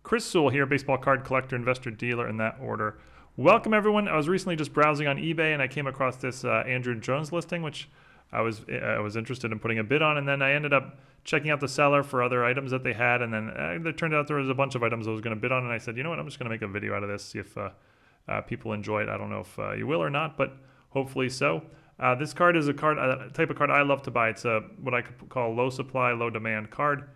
Chris Sewall here, baseball card collector, investor, dealer, in that order. Welcome, everyone. I was recently just browsing on eBay, and I came across this Andrew Jones listing, which I was interested in putting a bid on, and then I ended up checking out the seller for other items that they had, and then it turned out there was a bunch of items I was going to bid on, and I said, you know what, I'm just going to make a video out of this, see if people enjoy it. I don't know if you will or not, but hopefully so. This card is a type of card I love to buy. It's a what I could call low supply, low demand card.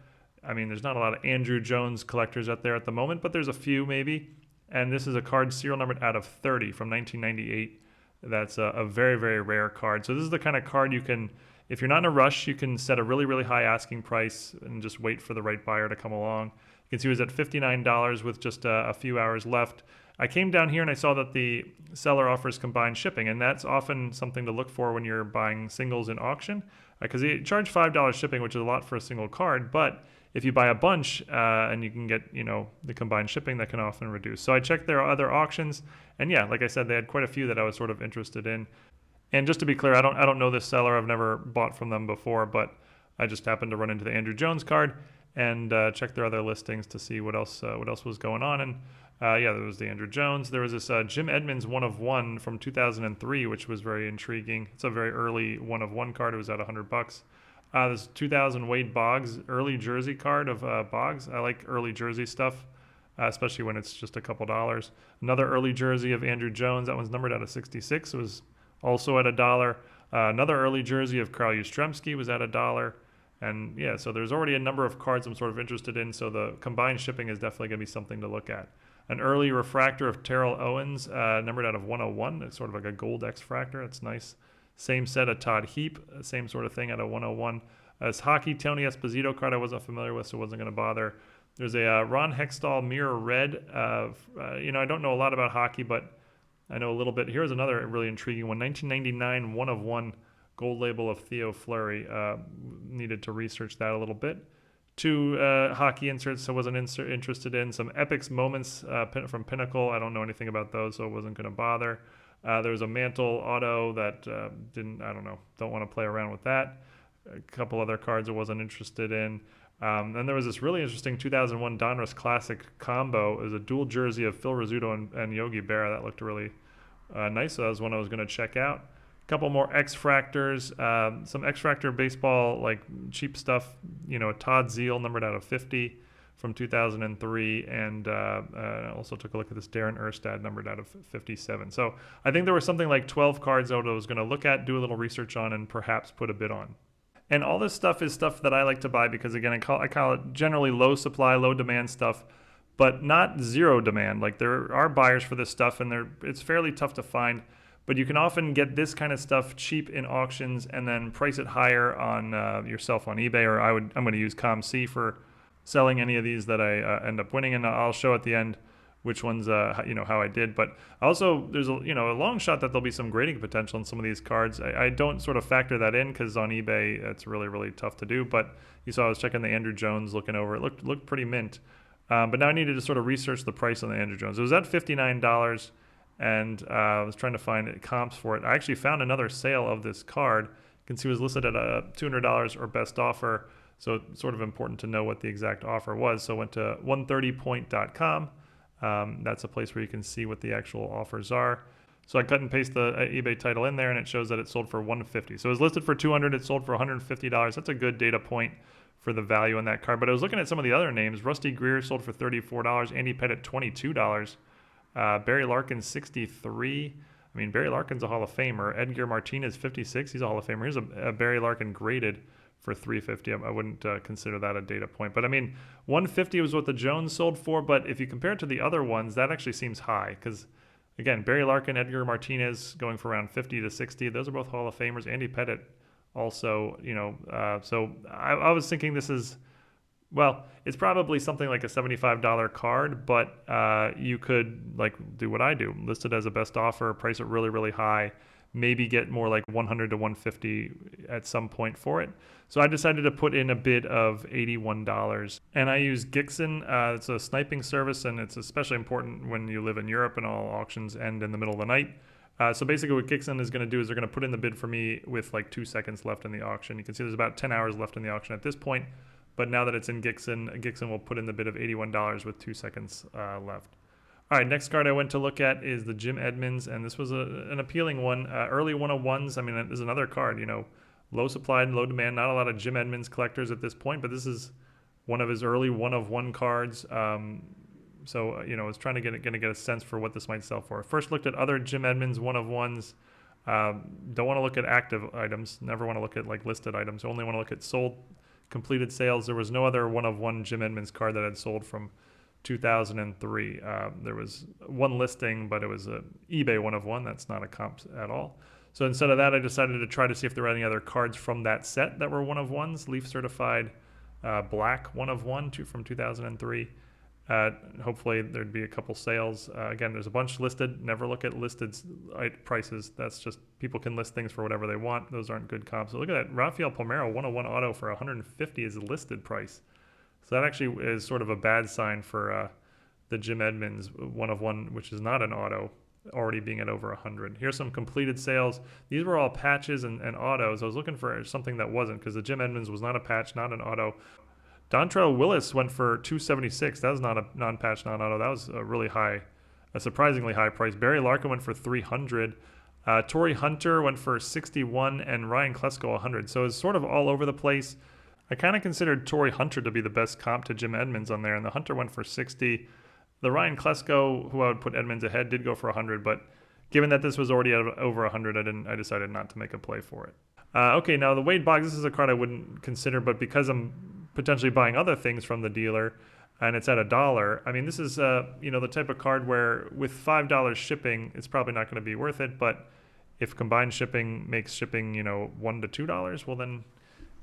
I mean, there's not a lot of Andrew Jones collectors out there at the moment, but there's a few maybe. And this is a card serial numbered out of 30 from 1998. That's a very, very rare card. So this is the kind of card you can, if you're not in a rush, you can set a really, really high asking price and just wait for the right buyer to come along. You can see it was at $59 with just a few hours left. I came down here and I saw that the seller offers combined shipping, and that's often something to look for when you're buying singles in auction, because they charge $5 shipping, which is a lot for a single card, but if you buy a bunch and you can get, the combined shipping, that can often reduce. So I checked their other auctions, and yeah, like I said, they had quite a few that I was sort of interested in. And just to be clear, I don't know this seller. I've never bought from them before, but I just happened to run into the Andrew Jones card and check their other listings to see what else was going on. And yeah, there was the Andrew Jones. There was this Jim Edmonds 1/1 from 2003, which was very intriguing. It's a very early 1/1 card. It was at $100. This 2000 Wade Boggs early jersey card of Boggs. I like early jersey stuff, especially when it's just a couple dollars. Another early jersey of Andrew Jones. That one's numbered out of 66. It was also at $1. Another early jersey of Carl Yastrzemski was at $1. And yeah, so there's already a number of cards I'm sort of interested in. So the combined shipping is definitely going to be something to look at. An early refractor of Terrell Owens, numbered out of 101. It's sort of like a gold xfractor. It's nice. Same set of Todd Heap, same sort of thing at a 101. As hockey, Tony Esposito card I wasn't familiar with, so wasn't going to bother. There's a Ron Hextall Mirror Red. I don't know a lot about hockey, but I know a little bit. Here's another really intriguing one. 1999 1/1 gold label of Theo Flurry. Needed to research that a little bit. Two hockey inserts I wasn't interested in. Some Epics Moments from Pinnacle. I don't know anything about those, so I wasn't going to bother. There was a mantle auto that don't want to play around with that. A couple other cards I wasn't interested in. Then there was this really interesting 2001 Donruss Classic combo. It was a dual jersey of Phil Rizzuto and Yogi Berra. That looked really nice, so that was one I was going to check out. A couple more X-Fractors, some X-Fractor baseball, like cheap stuff, a Todd Zeal numbered out of 50 from 2003, and I also took a look at this Darren Erstad numbered out of 57. So I think there was something like 12 cards out I was going to look at, do a little research on, and perhaps put a bid on. And all this stuff is stuff that I like to buy because, again, I call it generally low supply, low demand stuff, but not zero demand. Like, there are buyers for this stuff, and it's fairly tough to find. But you can often get this kind of stuff cheap in auctions and then price it higher on yourself on eBay, or I'm going to use COMC for selling any of these that I end up winning, and I'll show at the end which ones, how I did. But also, there's a long shot that there'll be some grading potential in some of these cards. I don't sort of factor that in because on eBay it's really, really tough to do. But you saw I was checking the Andrew Jones, looking over it, looked pretty mint. But now I needed to sort of research the price on the Andrew Jones. It was at $59, and I was trying to find comps for it. I actually found another sale of this card. You can see it was listed at $200 or best offer. So it's sort of important to know what the exact offer was. So I went to 130point.com. That's a place where you can see what the actual offers are. So I cut and paste the eBay title in there, and it shows that it sold for $150. So it was listed for $200. It sold for $150. That's a good data point for the value on that card. But I was looking at some of the other names. Rusty Greer sold for $34. Andy Pettitte, $22. Barry Larkin, $63. I mean, Barry Larkin's a Hall of Famer. Edgar Martinez, $56. He's a Hall of Famer. Here's a Barry Larkin graded for $350. I wouldn't consider that a data point. But I mean, $150 was what the Jones sold for. But if you compare it to the other ones, that actually seems high. Because, again, Barry Larkin, Edgar Martinez going for around 50 to 60. Those are both Hall of Famers. Andy Pettitte also, so I was thinking this is, well, it's probably something like a $75 card, but you could do what I do, list it as a best offer, price it really, really high, maybe get more like 100 to 150 at some point for it. So I decided to put in a bid of $81, and I use Gixxon. It's a sniping service, and it's especially important when you live in Europe and all auctions end in the middle of the night. So basically what Gixxon is going to do is they're going to put in the bid for me with like 2 seconds left in the auction. You can see there's about 10 hours left in the auction at this point. But now that it's in Gixxon will put in the bid of $81 with 2 seconds left. All right, next card I went to look at is the Jim Edmonds, and this was an appealing one. Early 101s. I mean, there's another card, low supply and low demand. Not a lot of Jim Edmonds collectors at this point, but this is one of his early 1-of-1 cards. So, I was trying to get a sense for what this might sell for. First looked at other Jim Edmonds 1-of-1s. Don't want to look at active items. Never want to look at like listed items. Only want to look at sold, completed sales. There was no other 1-of-1 Jim Edmonds card that had sold from 2003. There was one listing, but it was a eBay 1-of-1. That's not a comp at all. So instead of that, I decided to try to see if there were any other cards from that set that were 1-of-1s. Leaf certified black 1-of-1 from 2003. Hopefully there'd be a couple sales. Again, there's a bunch listed. Never look at listed prices. That's just people can list things for whatever they want. Those aren't good comps. So look at that. Rafael Palmeiro 1-of-1 auto for 150 is a listed price. So that actually is sort of a bad sign for the Jim Edmonds 1-of-1, which is not an auto, already being at over 100. Here's some completed sales. These were all patches and autos. I was looking for something that wasn't, because the Jim Edmonds was not a patch, not an auto. Dontrell Willis went for $276. That was not a non-patch, non-auto. That was a surprisingly high price. Barry Larkin went for $300. Torrey Hunter went for $61, and Ryan Klesko $100. So it's sort of all over the place. I kind of considered Torrey Hunter to be the best comp to Jim Edmonds on there, and the Hunter went for $60. The Ryan Klesko, who I would put Edmonds ahead, did go for $100, but given that this was already at over $100, I decided not to make a play for it. Okay, now the Wade Boggs, this is a card I wouldn't consider, but because I'm potentially buying other things from the dealer, and it's at $1, I mean, this is the type of card where with $5 shipping, it's probably not going to be worth it, but if combined shipping makes shipping, $1 to $2, well then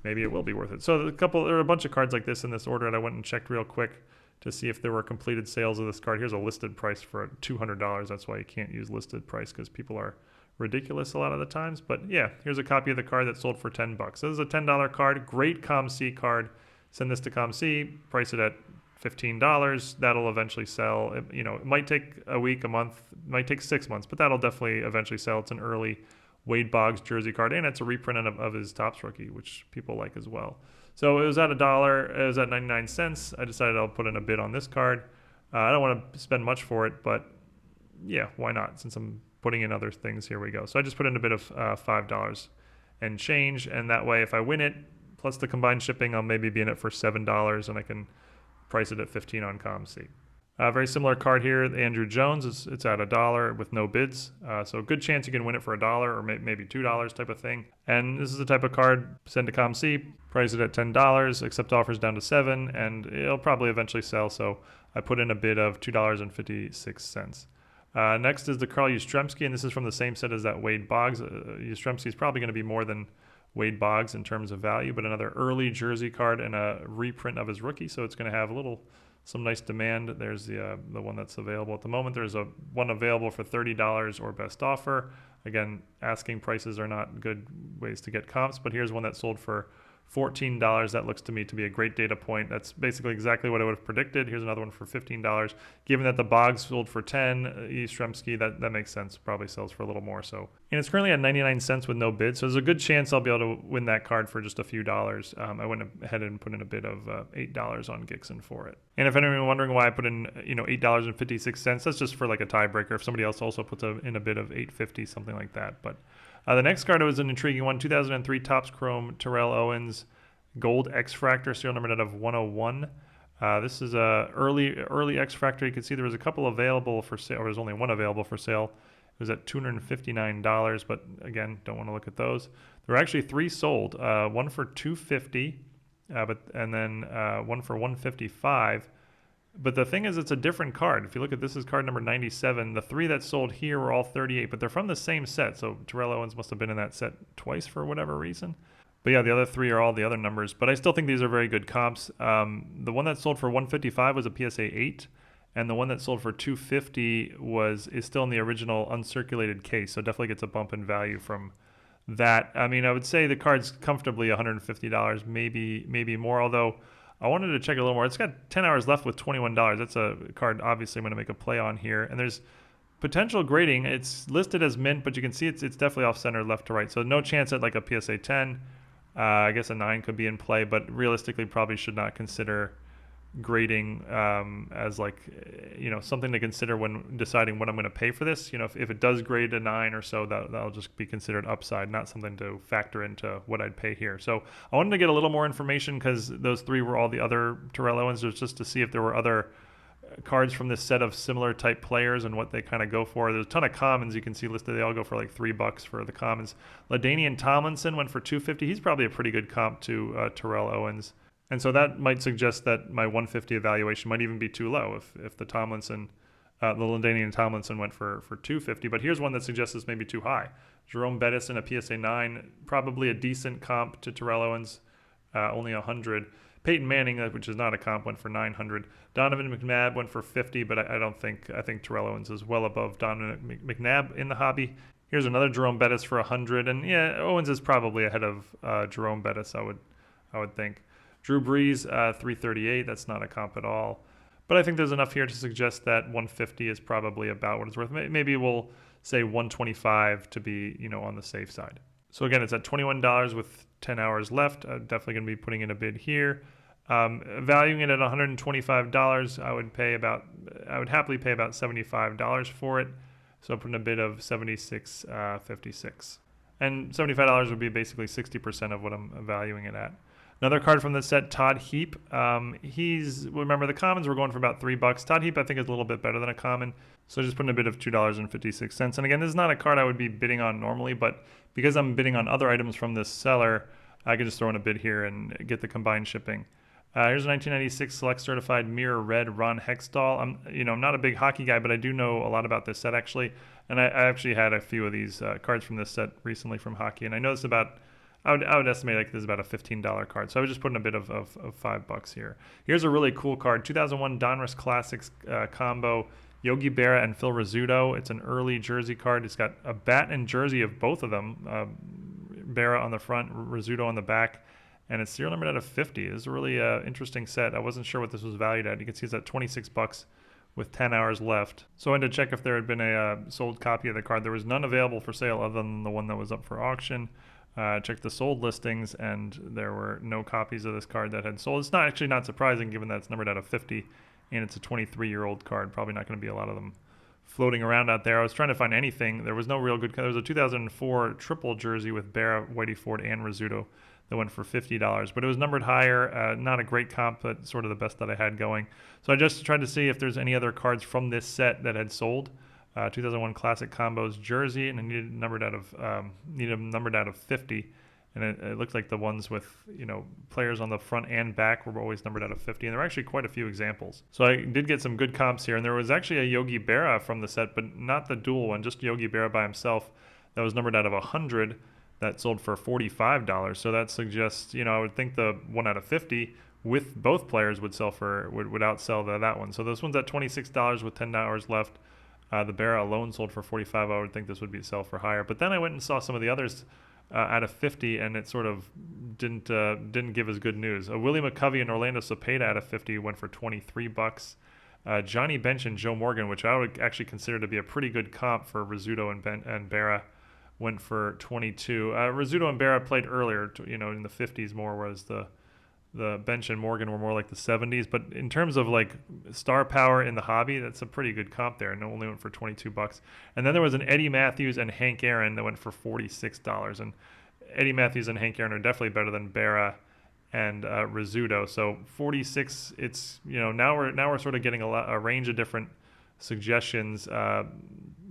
maybe it will be worth it. So there are a bunch of cards like this in this order, and I went and checked real quick to see if there were completed sales of this card. Here's a listed price for $200. That's why you can't use listed price, because people are ridiculous a lot of the times. But yeah, here's a copy of the card that sold for $10. So this is a $10 card, great COMC card. Send this to COMC, price it at $15. That'll eventually sell. It might take a week, a month, it might take 6 months, but that'll definitely eventually sell. It's an early Wade Boggs jersey card, and it's a reprint of his Topps rookie, which people like as well. So it was at $1. It was at 99 cents. I decided I'll put in a bid on this card. I don't want to spend much for it, but yeah, why not? Since I'm putting in other things, here we go. So I just put in a bid of $5 and change, and that way if I win it, plus the combined shipping, I'll maybe be in it for $7, and I can price it at $15 on COMC. Very similar card here, the Andrew Jones. It's at $1 with no bids. So a good chance you can win it for $1 or maybe $2 type of thing. And this is the type of card, send to COMC, price it at $10, accept offers down to $7, and it'll probably eventually sell. So I put in a bid of $2.56. Next is the Carl Yastrzemski, and this is from the same set as that Wade Boggs. Yastrzemski is probably going to be more than Wade Boggs in terms of value, but another early jersey card and a reprint of his rookie. So it's going to have some nice demand. There's the one that's available at the moment. There's one available for $30 or best offer. Again, asking prices are not good ways to get comps, but here's one that sold for $14. That looks to me to be a great data point. That's basically exactly what I would have predicted. Here's another one for $15. Given that the Boggs sold for $10, Yastrzemski, that makes sense. Probably sells for a little more. So, and it's currently at 99 cents with no bid. So there's a good chance I'll be able to win that card for just a few dollars. I went ahead and put in a bid of $8 on Gixxon for it. And if anyone wondering why I put in $8.56, that's just for like a tiebreaker. If somebody else also puts in a bid of $8.50, something like that. But the next card was an intriguing one, 2003 Topps Chrome Terrell Owens Gold X-Fractor, serial number out of 101. This is a early X-Fractor. You can see there was a couple available for sale, or there's only one available for sale. It was at $259, but again, don't want to look at those. There were actually 3 sold, one for $250, and then one for $155. But the thing is, it's a different card. If you look at this is card number 97. The 3 that sold here were all 38, but they're from the same set. So Terrell Owens must have been in that set twice for whatever reason. But yeah, the other 3 are all the other numbers. But I still think these are very good comps. The one that sold for $155 was a PSA 8, and the one that sold for $250 is still in the original uncirculated case. So definitely gets a bump in value from that. I mean, I would say the card's comfortably $150, maybe more. Although I wanted to check it a little more. It's got 10 hours left with $21. That's a card obviously I'm going to make a play on here. And there's potential grading. It's listed as mint, but you can see it's definitely off center left to right. So no chance at like a PSA 10 I guess a 9 could be in play, but realistically probably should not consider grading as like, something to consider when deciding what I'm going to pay for this. If it does grade a 9 or so, that'll just be considered upside, not something to factor into what I'd pay here. So I wanted to get a little more information because those 3 were all the other Terrell Owens, just to see if there were other cards from this set of similar type players and what they kind of go for. There's a ton of commons you can see listed. They all go for like $3 for the commons. LaDainian Tomlinson went for $250. He's probably a pretty good comp to Terrell Owens. And so that might suggest that my 150 evaluation might even be too low if the Tomlinson, the LaDainian Tomlinson went for 250. But here's one that suggests this may be too high. Jerome Bettis in a PSA 9, probably a decent comp to Terrell Owens, only 100. Peyton Manning, which is not a comp, went for 900. Donovan McNabb went for 50, but I think Terrell Owens is well above Donovan McNabb in the hobby. Here's another Jerome Bettis for 100, and yeah, Owens is probably ahead of Jerome Bettis, I would think. Drew Brees, 338. That's not a comp at all. But I think there's enough here to suggest that 150 is probably about what it's worth. Maybe we'll say 125 to be, on the safe side. So again, it's at $21 with 10 hours left. I'm definitely going to be putting in a bid here. Valuing it at $125, I would happily pay about $75 for it. So putting a bid of $76.56. And $75 would be basically 60% of what I'm valuing it at. Another card from the set, Todd Heap. Remember the commons were going for about $3. Todd Heap I think is a little bit better than a common. So just putting a bid of $2.56. And again, this is not a card I would be bidding on normally, but because I'm bidding on other items from this seller, I could just throw in a bid here and get the combined shipping. Here's a 1996 Select Certified Mirror Red Ron Hextall. I'm not a big hockey guy, but I do know a lot about this set actually. And I actually had a few of these cards from this set recently from hockey. And I know it's about, I would estimate like this is about a $15 card. So I would just put in a bit of $5 here. Here's a really cool card. 2001 Donruss Classics combo. Yogi Berra and Phil Rizzuto. It's an early jersey card. It's got a bat and jersey of both of them. Berra on the front, Rizzuto on the back. And it's serial numbered out of 50. This is a really interesting set. I wasn't sure what this was valued at. You can see it's at $26 with 10 hours left. So I wanted to check if there had been a sold copy of the card. There was none available for sale other than the one that was up for auction. Checked the sold listings, and there were no copies of this card that had sold. It's not surprising given that it's numbered out of 50, and it's a 23-year-old card. Probably not going to be a lot of them floating around out there. I was trying to find anything. There was no real good. There was a 2004 triple jersey with Berra, Whitey Ford, and Rizzuto that went for $50, but it was numbered higher. Not a great comp, but sort of the best that I had going. So I just tried to see if there's any other cards from this set that had sold. 2001 Classic Combos jersey, and I needed numbered out of 50. And it looked like the ones with players on the front and back were always numbered out of 50, and there were actually quite a few examples. So I did get some good comps here, and there was actually a Yogi Berra from the set, but not the dual one, just Yogi Berra by himself. That was numbered out of 100. That sold for $45. So that suggests, I would think the 1 out of 50 with both players would outsell that one. So this one's at $26 with 10 hours left. The Berra alone sold for $45. I would think this would be sell for higher. But then I went and saw some of the others out of 50, and it sort of didn't give us good news. Willie McCovey and Orlando Cepeda out of 50 went for $23. Johnny Bench and Joe Morgan, which I would actually consider to be a pretty good comp for Rizzuto and Berra, went for $22. Rizzuto and Berra played earlier, in the 50s more, whereas the Bench and Morgan were more like the 70s. But in terms of like star power in the hobby, that's a pretty good comp there, and it only went for $22. And then there was an Eddie Matthews and Hank Aaron that went for $46. And Eddie Matthews and Hank Aaron are definitely better than Berra and Rizzuto. So 46. It's now we're sort of getting a range of different suggestions.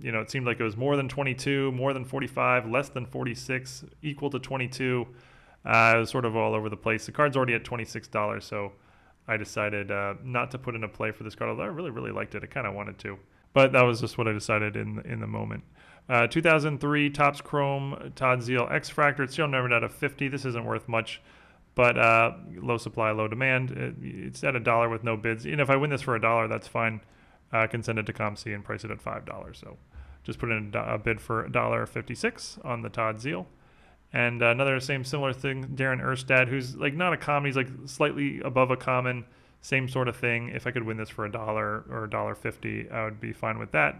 It seemed like it was more than 22, more than 45, less than 46, equal to 22. It was sort of all over the place. The card's already at $26, so I decided not to put in a play for this card, although I really, really liked it. I kind of wanted to. But that was just what I decided in the moment. 2003 Topps Chrome Todd Zeile xfractor. It's still numbered out of 50. This isn't worth much, but low supply, low demand. It's at $1 with no bids. If I win this for $1, that's fine. I can send it to COMC and price it at $5. So just put in a bid for $1.56 on the Todd Zeile. And another similar thing, Darren Erstad, who's like not a common, he's like slightly above a common, same sort of thing. If I could win this for $1 or $1.50, I would be fine with that.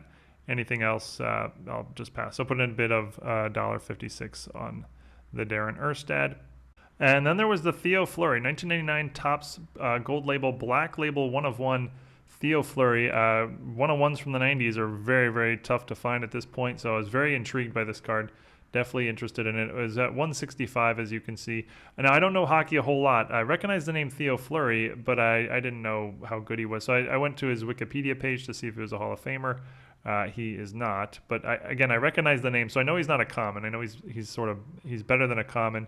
Anything else, I'll just pass. So put in a bid of $1.56 on the Darren Erstad. And then there was the Theo Flurry, 1999 Topps Gold Label, Black Label, 1/1 Theo Flurry. 1/1s from the 90s are very, very tough to find at this point, so I was very intrigued by this card. Definitely interested in it. It was at 165, as you can see. And I don't know hockey a whole lot. I recognize the name Theo Flurry, but I didn't know how good he was. So I went to his Wikipedia page to see if he was a Hall of Famer. He is not. But again, I recognize the name, so I know he's not a common. I know he's better than a common.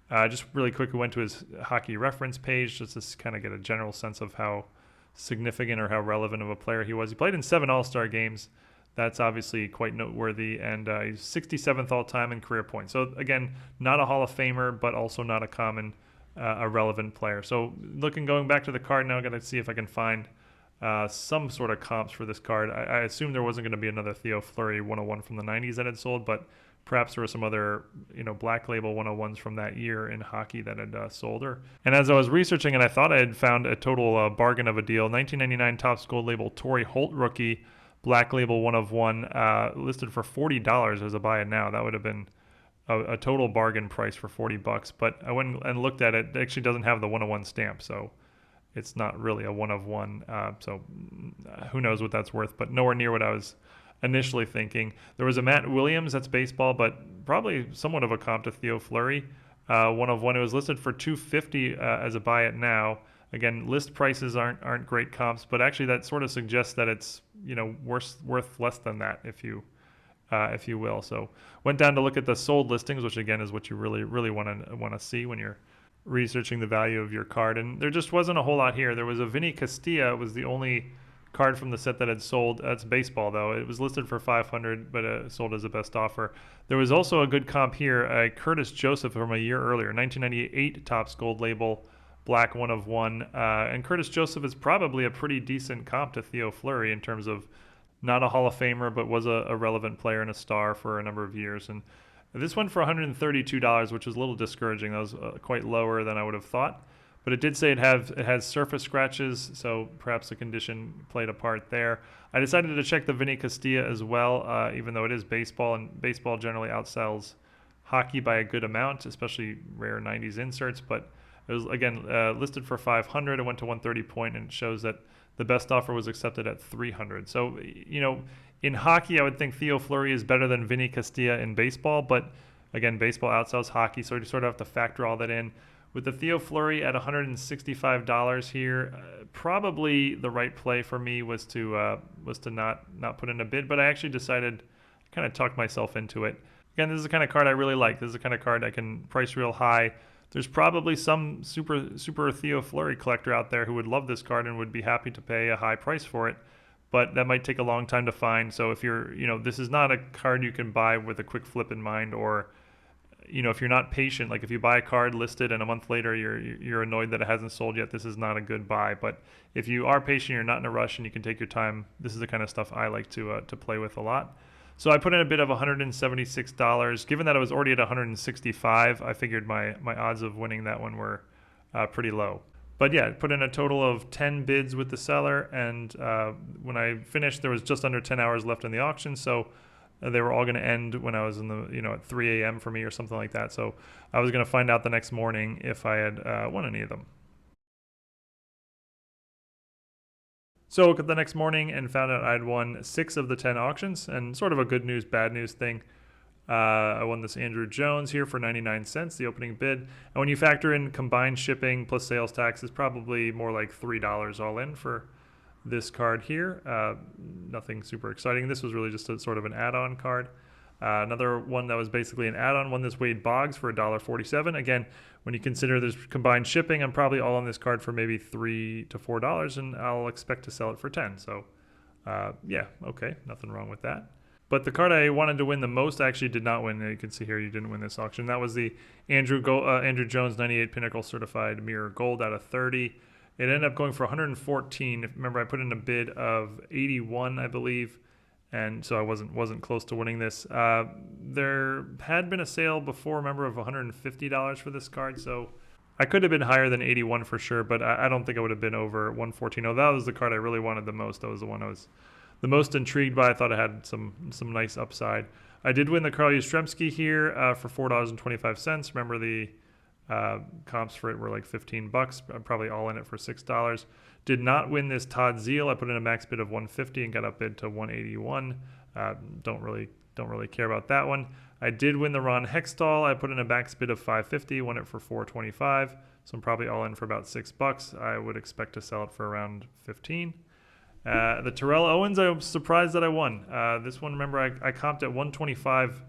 Just really quickly went to his hockey reference page just to kind of get a general sense of how significant or how relevant of a player he was. He played in 7 All-Star games. That's obviously quite noteworthy, and he's 67th all-time in career points. So again, not a Hall of Famer, but also not a common, a relevant player. So going back to the card now, I got to see if I can find some sort of comps for this card. I assumed there wasn't going to be another Theo Flurry 1/1 from the 90s that had sold, but perhaps there were some other, Black Label 1/1s from that year in hockey that had sold her. And as I was researching it, I thought I had found a total bargain of a deal. 1999 Topps Gold Label Torrey Holt rookie, Black Label 1/1, listed for $40 as a buy it now. That would have been a total bargain price for $40. But I went and looked at it. It actually doesn't have the 1/1 stamp, so it's not really a 1/1. So who knows what that's worth, but nowhere near what I was initially thinking. There was a Matt Williams, that's baseball, but probably somewhat of a comp to Theo Flurry. 1/1. It was listed for $250 as a buy it now. Again, list prices aren't great comps, but actually that sort of suggests that it's worth less than that, if you will. So went down to look at the sold listings, which again is what you really want to see when you're researching the value of your card. And there just wasn't a whole lot here. There was a Vinny Castilla, was the only card from the set that had sold. That's baseball though. It was listed for $500, but sold as a best offer. There was also a good comp here, Curtis Joseph from a year earlier, 1998 Topps Gold Label, Black 1/1, and Curtis Joseph is probably a pretty decent comp to Theo Flurry in terms of not a Hall of Famer, but was a relevant player and a star for a number of years. And this went for $132, which was a little discouraging. That was quite lower than I would have thought. But it did say it has surface scratches, so perhaps the condition played a part there. I decided to check the Vinny Castilla as well, even though it is baseball, and baseball generally outsells hockey by a good amount, especially rare 90s inserts. But it was, again, listed for $500. It went to 130 point, and it shows that the best offer was accepted at $300. So, in hockey, I would think Theo Flurry is better than Vinny Castilla in baseball, but again, baseball outsells hockey, so you sort of have to factor all that in. With the Theo Flurry at $165 here, probably the right play for me was to not put in a bid, but I actually decided, kind of talked myself into it. Again, this is the kind of card I really like. This is the kind of card I can price real high. There's probably some super Theo Flurry collector out there who would love this card and would be happy to pay a high price for it, but that might take a long time to find. So if you're, this is not a card you can buy with a quick flip in mind, or, if you're not patient, like if you buy a card listed and a month later you're annoyed that it hasn't sold yet, this is not a good buy. But if you are patient, you're not in a rush, and you can take your time, this is the kind of stuff I like to play with a lot. So I put in a bid of $176. Given that I was already at $165, I figured my odds of winning that one were pretty low. But yeah, I put in a total of 10 bids with the seller, and when I finished, there was just under 10 hours left in the auction, so they were all going to end when I was in the at 3 a.m. for me or something like that. So I was going to find out the next morning if I had won any of them. So I woke up the next morning and found out I had won 6 of the 10 auctions, and sort of a good news, bad news thing. I won this Andrew Jones here for 99 cents, the opening bid. And when you factor in combined shipping plus sales tax, it's probably more like $3 all in for this card here. Nothing super exciting. This was really just a sort of an add-on card. Another one that was basically an add-on, won this Wade Boggs for $1.47. Again, when you consider there's combined shipping, I'm probably all on this card for maybe $3 to $4, and I'll expect to sell it for $10. So yeah, okay, nothing wrong with that. But the card I wanted to win the most actually did not win. You can see here you didn't win this auction. That was the Andrew Jones 98 Pinnacle Certified Mirror Gold out of 30. It ended up going for 114. Remember, I put in a bid of 81, I believe, and so I wasn't close to winning this. There had been a sale before, remember, of $150 for this card, so I could have been higher than 81 for sure, but I don't think I would have been over 114. Oh, that was the card I really wanted the most. That was the one I was the most intrigued by. I thought it had some nice upside. I did win the Carl Yastrzemski here for $4.25. Remember the Comps for it were like $15. I'm probably all in it for $6. Did not win this Todd Zeal. I put in a max bid of 150 and got up bid to 181. Don't really care about that one. I did win the Ron Hextall. I put in a max bid of 550, won it for 425. So I'm probably all in for about $6. I would expect to sell it for around 15. The Terrell Owens, I was surprised that I won. This one, remember, I comped at 125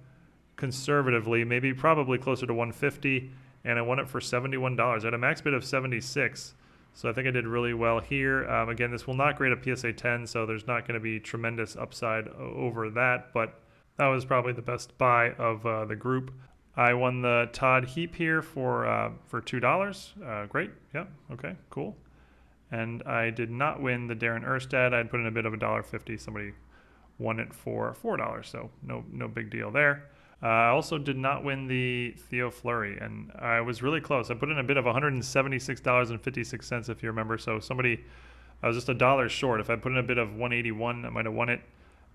conservatively, maybe probably closer to 150, and I won it for $71. I had a max bid of 76, so I think I did really well here. Again, this will not grade a PSA 10, so there's not going to be tremendous upside over that, but that was probably the best buy of the group. I won the Todd Heap here for $2. Great. Yeah. Okay. Cool. And I did not win the Darren Erstad. I'd put in a bid of $1.50. Somebody won it for $4, so no big deal there. I also did not win the Theo Flurry, and I was really close. I put in a bid of $176.56, if you remember. So I was just $1 short. If I put in a bid of 181, I might have won it.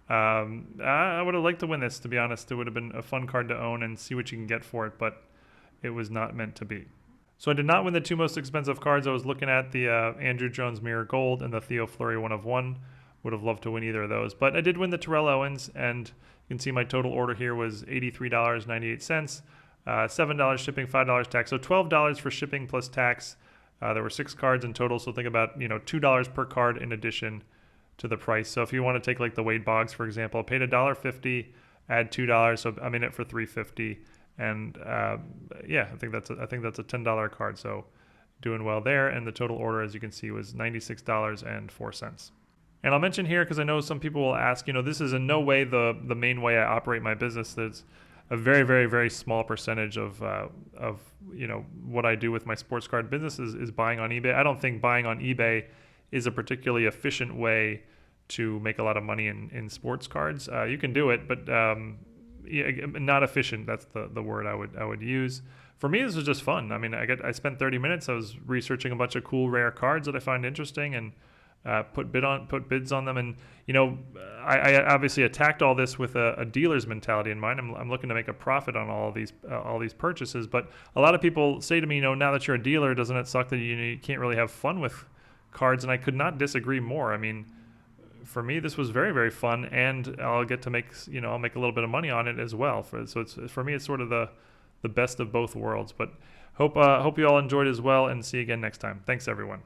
I would have liked to win this, to be honest. It would have been a fun card to own and see what you can get for it, but it was not meant to be. So I did not win the two most expensive cards. I was looking at the Andrew Jones Mirror Gold and the Theo Flurry 1 of 1. Would have loved to win either of those. But I did win the Terrell Owens, and you can see my total order here was $83.98, $7 shipping, $5 tax. So $12 for shipping plus tax. There were 6 cards in total, so think about $2 per card in addition to the price. So if you want to take like the Wade Boggs, for example, I paid $1.50, add $2, so I'm in it for $3.50. And yeah, I think that's a $10 card, so doing well there. And the total order, as you can see, was $96.04. And I'll mention here, because I know some people will ask, this is in no way the main way I operate my business. There's a very, very, very small percentage of what I do with my sports card business is buying on eBay. I don't think buying on eBay is a particularly efficient way to make a lot of money in sports cards. You can do it, but not efficient. That's the word I would use. For me, this was just fun. I mean, I spent 30 minutes. I was researching a bunch of cool rare cards that I find interesting and put bids on them. And I obviously attacked all this with a dealer's mentality in mind. I'm looking to make a profit on all these purchases. But a lot of people say to me, now that you're a dealer, doesn't it suck that you can't really have fun with cards? And I could not disagree more. I mean, for me, this was very, very fun, and I'll get to make I'll make a little bit of money on it as well. For me, it's sort of the best of both worlds. But hope you all enjoyed as well, and see you again next time. Thanks, everyone.